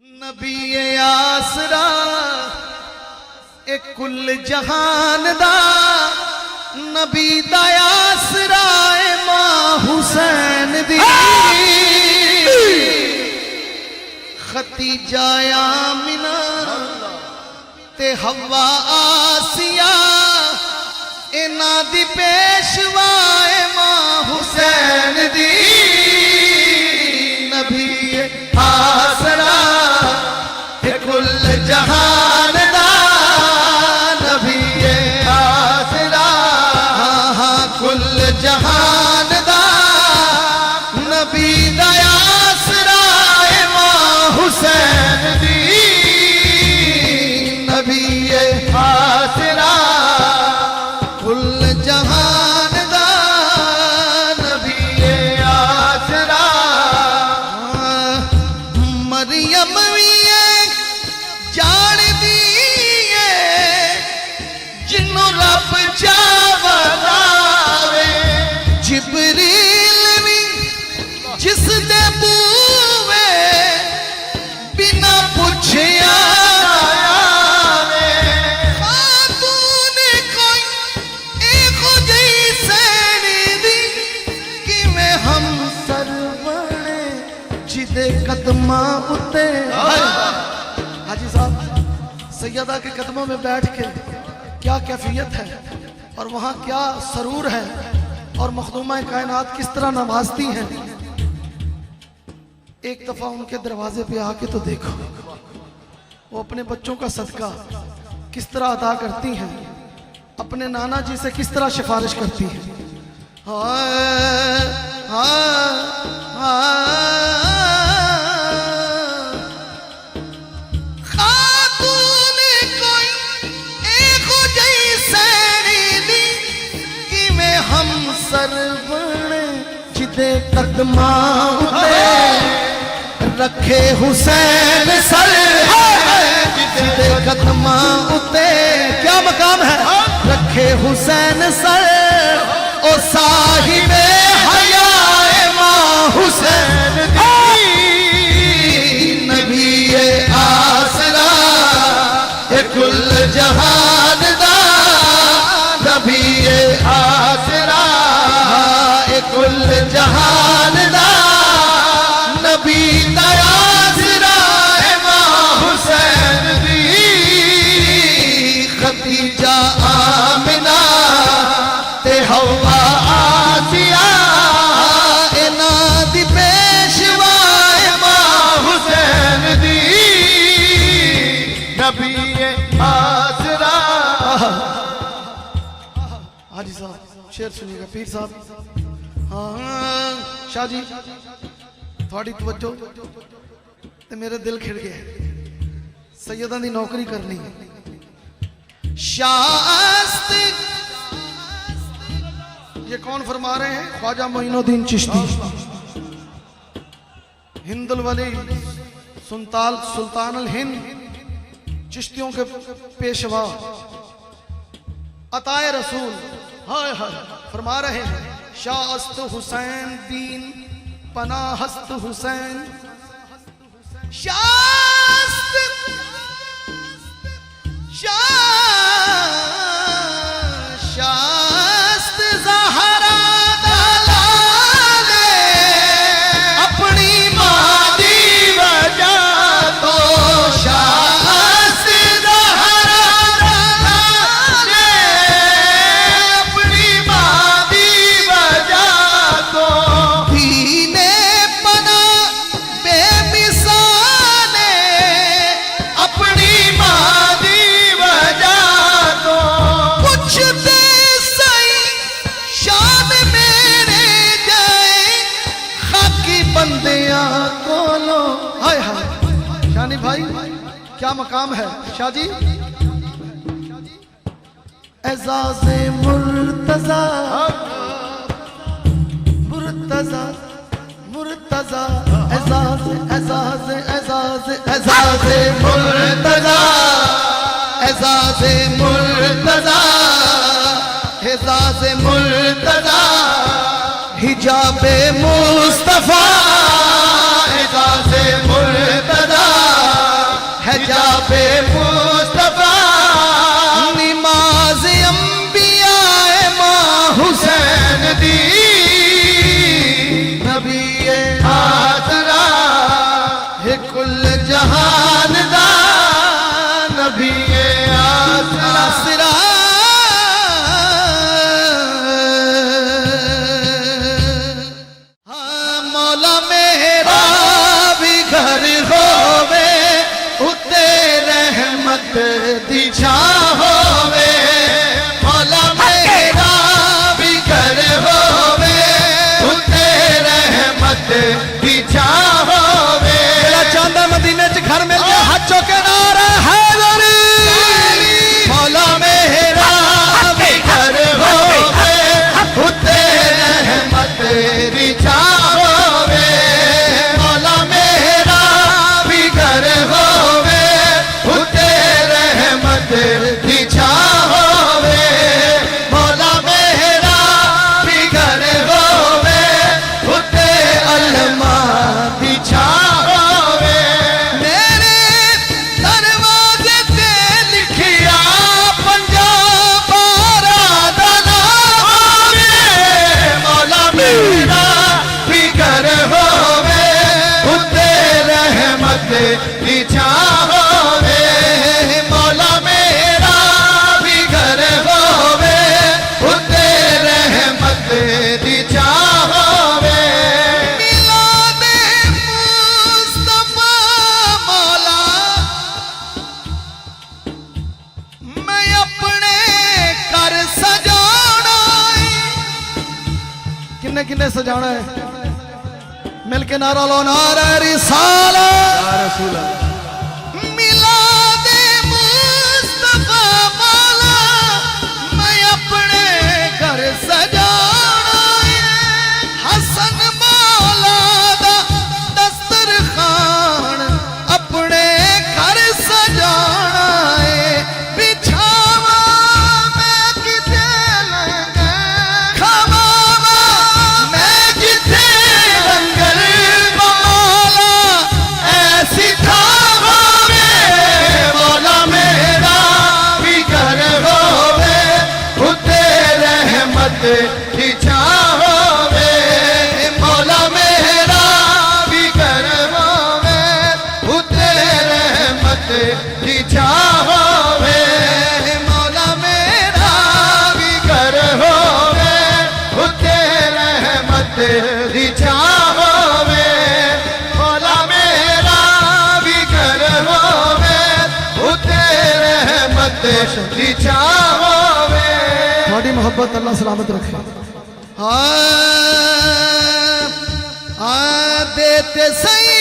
नबी आसरा एक कुल जहान दा नबी दा आसरा मां हुसैन दी खतीजा आमिना ते हवा आसिया इना दी पेशवाए मां हुसैन दी नबी आसरा कुल जहान दा नबी आसरा हाँ कुल जहान दा नबी दा आसरा मां हुसैन दी नबी आसरा कुल जहान दा नबी आसरा मरियम जान दिए जिन्नों रब चावे जिबरील भी जिस दे बूवे बिना पुछे आवे तूने कोई एक जैसे दी कि मैं हम सरवणे जिदे कदमां उते हाजी साहब सैयदा के कदमों में बैठ के क्या कैफियत है और वहाँ क्या सरूर है और मखदूमा कायनात किस तरह नवाजती हैं। एक दफा उनके दरवाजे पे आके तो देखो वो अपने बच्चों का सदका किस तरह अदा करती हैं, अपने नाना जी से किस तरह सिफारिश करती हैं। सरवणे जिदे कदमां उते रखे हुसैन सर जिदे कदमां उते क्या मकाम है रखे हुसैन सर ओ साहिबे हयाए मां हुसैन दी नबी आसरा ए कुल जहान दा नबी आसरा कुल जहान दा नबी दा आसरा मां हुसैन दी खतीजा आमिना ते हवा आसिया इना दी पेशवा मां हुसैन दी नबी आसरा। हाजी साहब शेर सुनिएगा पीर साहब। हाँ शाह जी थोड़ी तवज्जो ते मेरे दिल खिड़ गया सैयदा दी नौकरी करनी शास्त ये कौन फरमा रहे हैं ख्वाजा मोइनुद्दीन चिश्ती हिंदुल वली सुल्तान अल हिंद चिश्तियों के पेशवा अताए रसूल हाय हाय फरमा रहे हैं शास्त हुसैन दीन पनाहस्त हुसैन शास्त शास्त ज़हरा दलाले अपनी मां दी वजह तो शास्त ज़हरा दलाले अपनी मां दी वजह तो दीने पना बेमिसाले अपनी मां दी वजह तो पूछते सही शान मेरे जाए खाकी बंदियां कोलो हाय हाय शानी भाई क्या मकाम है शाह जी। एजाज़े मुर्तज़ा मुर्तज़ा मुर्तज़ा एजाज़े एजाज़े एजाज़े एजाज़े मुर्तज़ा एजाज़े मुर्तज़ा एजाज़े मुर्तज़ा हिजाबे मुस्तफ़ा एजाज़े मुर्तज़ा नबी आसरा है कुल जहान दा नबी आसरा हाँ मौला मेरा भी घर होवे उते रहमत दी छां होवे मौला मेरा भी घर होवे उते रहमत दी छां होवे तेरा चांदा मदीने च घर मिल गया हाथ चौके नारा हैदरी मौला मेरा भी घर होवे उते रहमत दी छां होवे मौला मेरा भी घर होवे उते रहमत दी छां होवे मौला मेरा भी घर होवे उते अलमा दी छां होवे मेरे दरवाजे ते लिखिया पंजाब बारा दा होवे मौला मेरा भी घर होवे उते रहमत दी छां होवे मौला मेरा भी घर होवे उते रहमत दी छां होवे मिलादे मुस्तफा मौला मैं अपने घर सजाना किन्ने किन्ने सजाना है मिलके नारा लो नारा रिसालत मिलादे मुस्तफा मौला मैं अपने घर सजाना हसन मौला दा दस्तरखान अपने घर सजाना बिछावा मैं किथे लंगे खवावा मैं किथे लंगर मौला ऐसी खावे मौला मेरा भी घर होवे उते रहमत की छां होवे मौला मेरा भी घर होवे उते रहमत की छां होवे मौला मेरा भी घर होवे उते रहमत की छां होवे मौला मेरा भी घर होवे उते रहमत की छां होवे थोड़ी मोहब्बत अल्लाह सलामत रखे देते सही